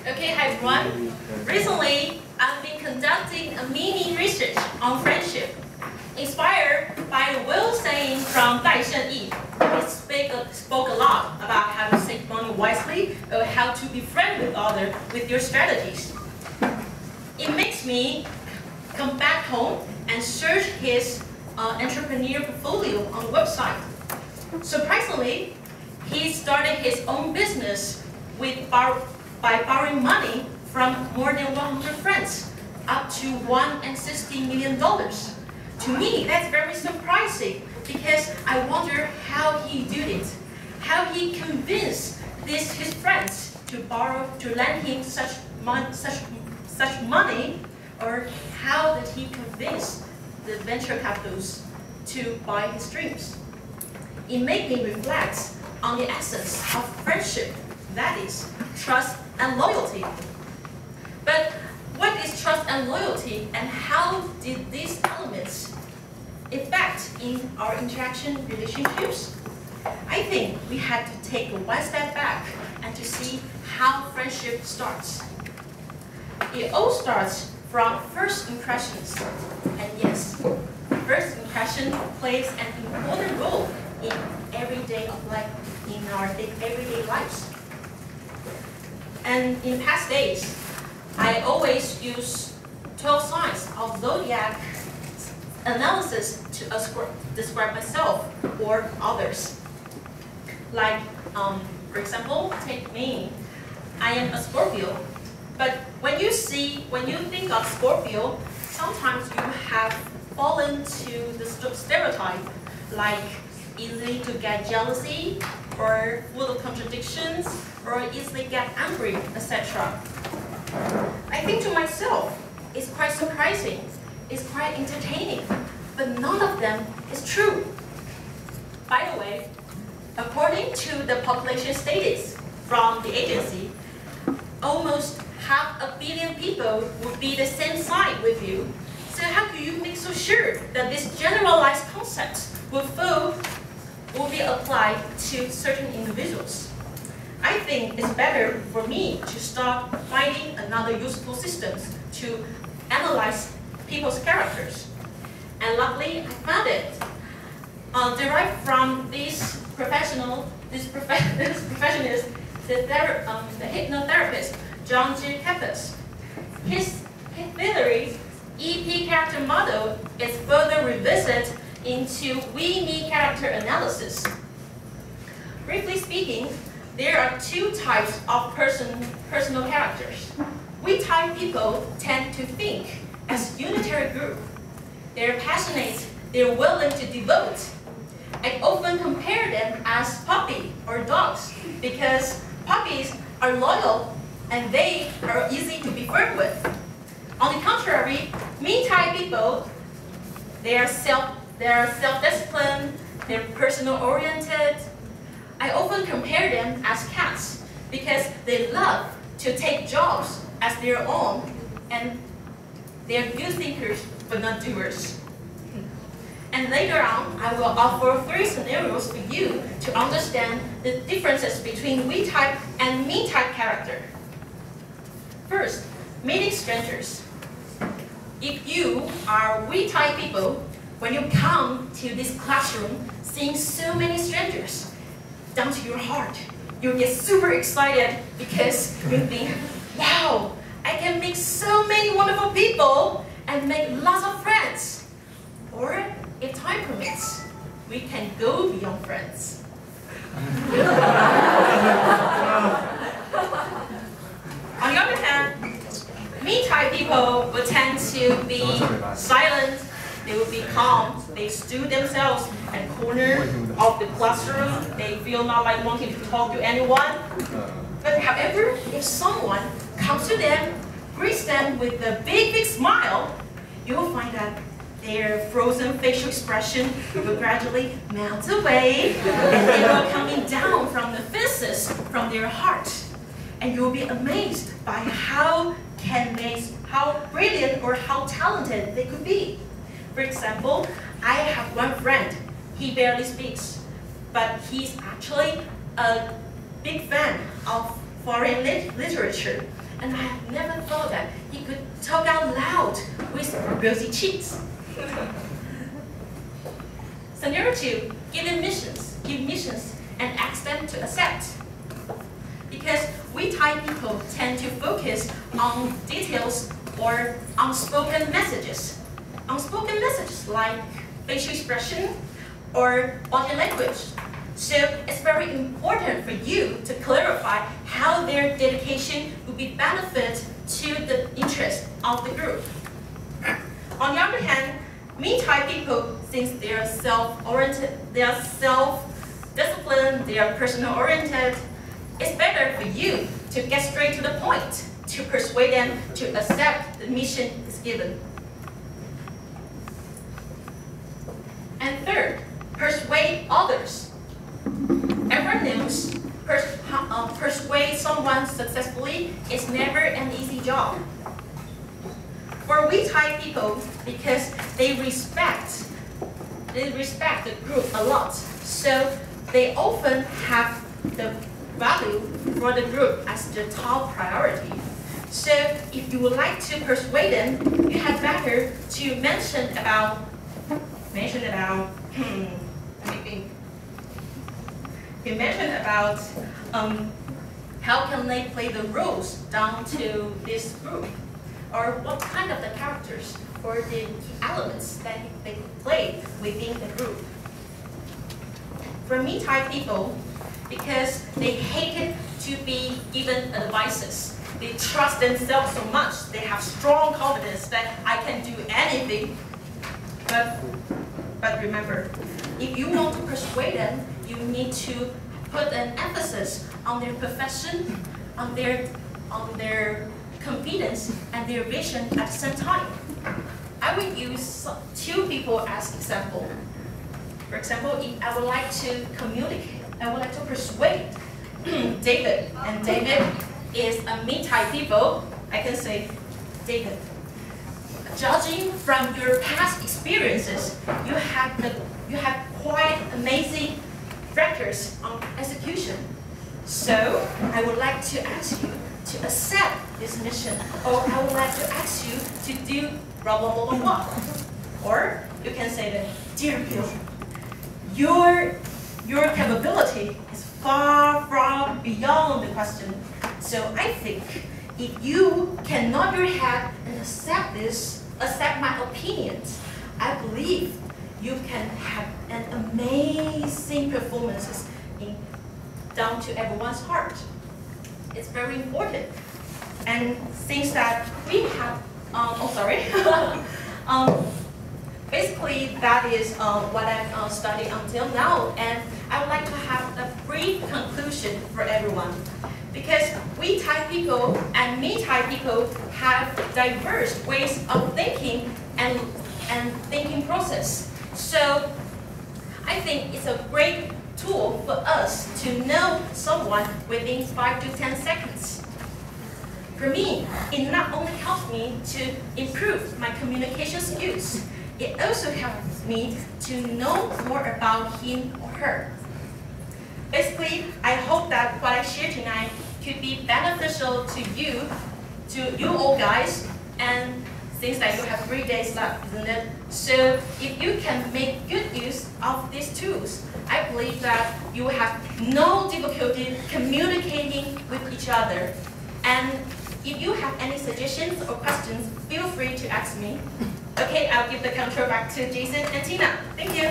Okay, hi everyone. Recently, I've been conducting a mini research on friendship, inspired by the well saying from Dai Shengyi. He spoke a lot about how to save money wisely or how to befriend with others with your strategies. It makes me come back home and search his entrepreneur portfolio on the website. Surprisingly, he started his own business by borrowing money from more than 100 friends, up to $160 million. To me, that's very surprising because I wonder how he did it, how he convinced his friends to lend him such money, or how did he convince the venture capitalists to buy his dreams. It made me reflect on the essence of friendship, that is, trust and loyalty. But what is trust and loyalty, and how did these elements affect in our interaction relationships? I think we had to take one step back and to see how friendship starts. It all starts from first impressions. And yes, first impression plays an important role in everyday lives. And in past days, I always use 12 signs of zodiac analysis to describe myself or others. Like, for example, take me. I am a Scorpio. But when you think of Scorpio, sometimes you have fallen to the stereotype, like easy to get jealousy, or full of contradictions, or easily get angry, etc. I think to myself, it's quite surprising, it's quite entertaining, but none of them is true. By the way, according to the population status from the agency, almost 500 million people would be the same sign with you. So how can you make so sure that this generalized concept will be applied to certain individuals? I think it's better for me to start finding another useful systems to analyze people's characters. And luckily, I found it. Derived from this professionalist, the hypnotherapist, John G. Kappas. His theory, EP character model, is further revisited into we-me character analysis. Briefly speaking, there are two types of personal characters. We-type people tend to think as unitary group. They're passionate, they're willing to devote. I often compare them as puppy or dogs because puppies are loyal and they are easy to befriend with. On the contrary, me-type people, they are self-disciplined, they're personal-oriented. I often compare them as cats because they love to take jobs as their own, and they're good thinkers but not doers. And later on, I will offer 3 scenarios for you to understand the differences between we-type and me-type character. First, meeting strangers. If you are we-type people, when you come to this classroom, seeing so many strangers, down to your heart, you get super excited because you think, wow, I can meet so many wonderful people and make lots of friends. Or, if time permits, we can go beyond friends. On the other hand, me-type people will tend to be silent, they will be calm, they stew themselves at the corner of the classroom, they feel not like wanting to talk to anyone. But however, if someone comes to them, greets them with a big smile, you will find that their frozen facial expression will gradually melt away, and they will coming down from the faces, from their heart. And you will be amazed by how brilliant or how talented they could be. For example, I have one friend. He barely speaks, but he's actually a big fan of foreign literature. and I have never thought that he could talk out loud with rosy cheeks. Scenario 2, give missions and ask them to accept. Because we Thai people tend to focus on details or unspoken messages. Unspoken messages like facial expression or body language. So it's very important for you to clarify how their dedication will be benefit to the interest of the group. On the other hand, me Thai people, since they are self-oriented, they are self-disciplined, they are personal-oriented, it's better for you to get straight to the point, to persuade them to accept the mission is given. And third, persuade others. Everyone knows persuade someone successfully is never an easy job. For we Thai people, because they respect the group a lot, so they often have the value for the group as the top priority. So if you would like to persuade them, you had better to mention about how can they play the roles down to this group, or what kind of the characters or the elements that they could play within the group. For me Thai people, because they hated to be given advices, they trust themselves so much, they have strong confidence that I can do anything. But remember, if you want to persuade them, you need to put an emphasis on their profession, on their confidence, and their vision at the same time. I will use 2 people as example. For example, if I would like to communicate, I would like to persuade David, and David is a me Thai people, I can say, David, judging from your past experiences, you have quite amazing records on execution. So I would like to ask you to accept this mission, or I would like to ask you to do blah blah blah blah blah. Or you can say that, dear Bill, your capability is far beyond the question. So I think if you can nod your head and accept my opinions, I believe you can have an amazing performances down to everyone's heart. It's very important. And since that we have, basically that is what I've studied until now, and I would like to have a brief conclusion for everyone. Because we Thai people and me Thai people have diverse ways of thinking and thinking process. So I think it's a great tool for us to know someone within 5 to 10 seconds. For me, it not only helps me to improve my communication skills, it also helps me to know more about him or her. Basically, I hope that what I shared tonight could be beneficial to you all guys, and since that you have 3 days left, isn't it? So if you can make good use of these tools, I believe that you will have no difficulty communicating with each other. And if you have any suggestions or questions, feel free to ask me. Okay, I'll give the control back to Jason and Tina. Thank you.